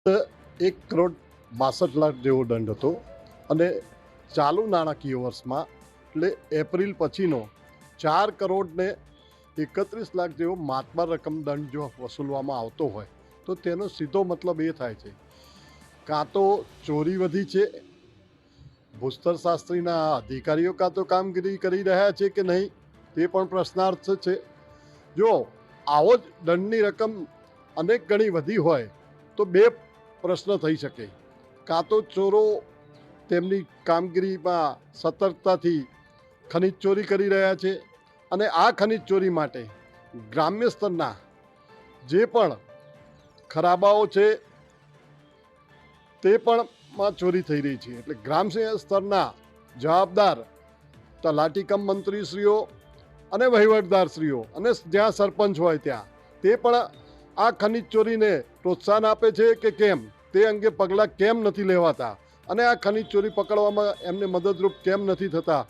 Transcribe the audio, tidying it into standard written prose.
1,62,62,00,000 જેવો દંડ હતો અને ચાલુ નાણાકીય વર્ષમાં એટલે એપ્રિલ પછીનો 4,31,00,000 જેવો માતબર રકમ દંડ જો વસૂલવામાં આવતો હોય તો તેનો સીધો મતલબ એ થાય છે કાં તો ચોરી વધી છે, ભૂસ્તરશાસ્ત્રીના અધિકારીઓ કાં તો કામગીરી કરી રહ્યા છે કે નહીં તે પણ પ્રશ્નાર્થ છે. જો આવો જ દંડની રકમ અનેક ગણી વધી હોય તો બે પ્રશ્ન થઈ શકે. કાં તો ચોરો તેમની કામગીરીમાં સતર્કતાથી ખનિજ ચોરી કરી રહ્યા છે અને આ ખનિજ ચોરી માટે ગ્રામ્ય સ્તરના જે પણ ખરાબાઓ છે તે પણ માં ચોરી થઈ રહી છે. એટલે ગ્રામ્ય સ્તરના જવાબદાર તલાટી કમ મંત્રીશ્રીઓ અને વહીવટદારશ્રીઓ અને જ્યાં સરપંચ હોય ત્યાં તે પણ આ ખનિજ ચોરીને પ્રોત્સાહન આપે છે કે કેમ તે અંગે પગલાં કેમ નથી લેવાતા અને આ ખનિજ ચોરી પકડવામાં એમને મદદરૂપ કેમ નથી થતા